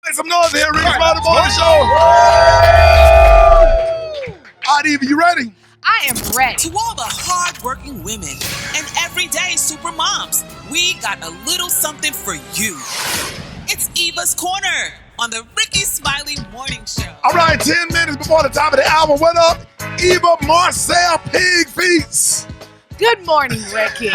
Make some noise here, Rickey Smiley Morning Show. All right, Eva, you ready? I am ready. To all the hard-working women and everyday super moms, we got a little something for you. It's Eva's Corner on the Rickey Smiley Morning Show. All right, 10 minutes before the top of the hour. What up? Eva Marcille Pig Feets. Good morning, Rickey.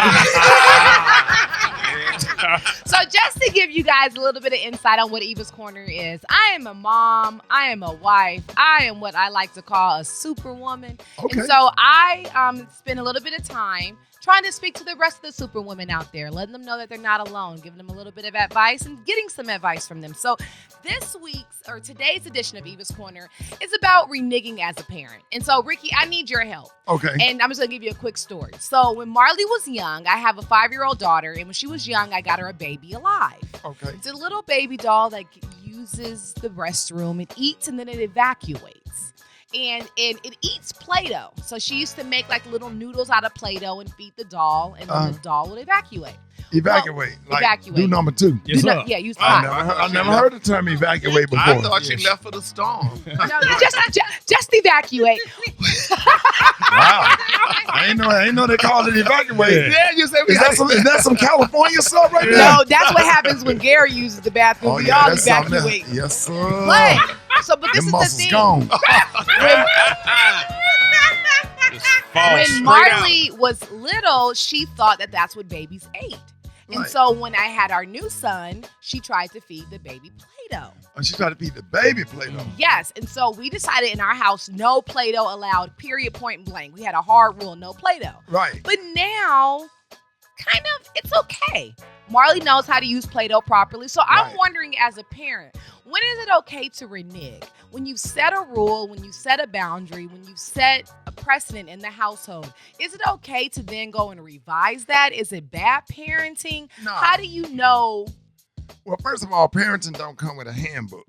So just to give you guys a little bit of insight on what Eva's Corner is, I am a mom, I am a wife, I am what I like to call a superwoman. Okay. And so I spend a little bit of time trying to speak to the rest of the superwomen out there, letting them know that they're not alone, giving them a little bit of advice and getting some advice from them. So today's edition of Eva's Corner is about reneging as a parent. And so, Rickey, I need your help. Okay. And I'm just going to give you a quick story. So when Marley was young, I have a 5-year-old daughter, and when she was young, I got her a baby alive. Okay. It's a little baby doll that uses the restroom. It eats and then it evacuates. And it eats Play-Doh. So she used to make like little noodles out of Play-Doh and feed the doll, and then the doll would evacuate. Evacuate. Well, like evacuate. do number 2. Yes, sir. Yeah, use I hot. never heard the term evacuate before. I thought she left for the storm. No, just evacuate. Wow. I ain't know they called it evacuate. Yeah, you said Is that some California stuff right there? No, that's what happens when Gary uses the bathroom. Oh, We yeah, all that's something else. evacuate. Yes, sir. But this Them is the muscles thing. gone. When Marley was little, she thought that that's what babies ate. And Right. so when I had our new son, she tried to feed the baby Play-Doh. And she tried to feed the baby Play-Doh. Yes, and so we decided in our house, no Play-Doh allowed, period, point blank. We had a hard rule, no Play-Doh. Right. But now, kind of, it's okay. Marley knows how to use Play-Doh properly. So I'm Right. wondering, as a parent, when is it okay to renege? When you set a rule, when you set a boundary, when you set a precedent in the household, is it okay to then go and revise that? Is it bad parenting? No. How do you know? Well, first of all, parenting don't come with a handbook.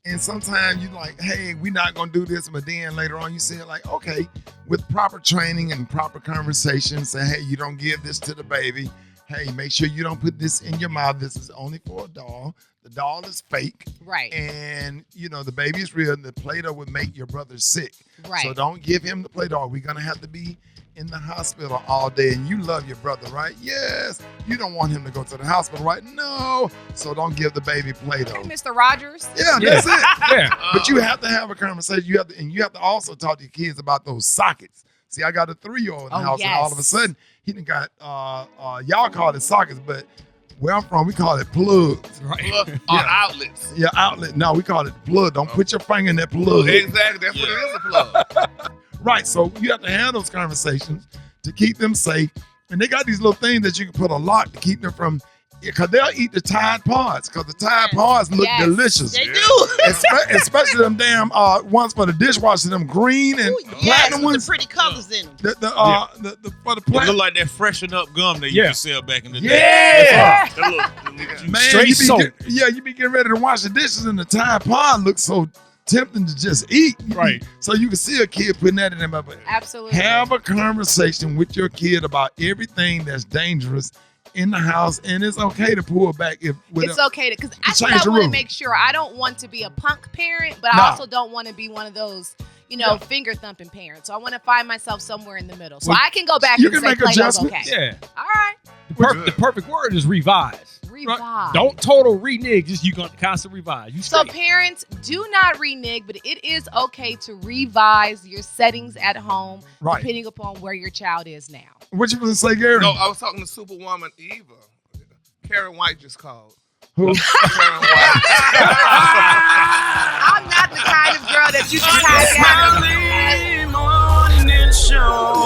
And sometimes you're like, hey, we're not going to do this. But then later on, you say it like, okay, with proper training and proper conversation, say, hey, you don't give this to the baby. Hey, make sure you don't put this in your mouth. This is only for a doll. The doll is fake. Right. And, the baby is real. The Play-Doh would make your brother sick. Right. So don't give him the Play-Doh. We're going to have to be in the hospital all day. And you love your brother, right? Yes. You don't want him to go to the hospital, right? No. So don't give the baby Play-Doh. Hey, Mr. Rogers. Yeah, that's it. Yeah. But you have to have a conversation. You have to also talk to your kids about those sockets. See, I got a 3-year-old in the house, and all of a sudden, he done got, y'all call it sockets, but where I'm from, we call it plugs. Right. Outlets. Yeah, outlet. No, we call it plug. Don't put your finger in that plug. Exactly. That's what it is, a plug. Right, so you have to have those conversations to keep them safe. And they got these little things that you can put a lock to keep them from, because they'll eat the Tide Pods, because the Tide Pods look delicious. They do. Especially them damn ones for the dishwasher, them green and platinum ones. The pretty colors in them. For the It platinum. look like that freshen up gum they used to sell back in the day. Yeah. Man, Straight you soap. be getting ready to wash the dishes, and the Tide Pod looks so tempting to just eat. Right. So you can see a kid putting that in their mouth. Absolutely. Have a conversation with your kid about everything that's dangerous in the house, and it's okay to pull back if It's okay because I change still the want to rule. make sure I don't want to be a punk parent, but Nah. I also don't want to be one of those, finger thumping parents. So I want to find myself somewhere in the middle. So Well, I can go back you and can say make Play-Doh's adjustments. okay. Yeah. All right. The perfect word is revise. Revise. Don't total renege. Just you gonna constantly revise. You So straight. parents, do not renege, but it is okay to revise your settings at home, Right. depending upon where your child is now. What you gonna say, Gary? No, I was talking to Superwoman Eva. Karen White just called. Who? Karen White.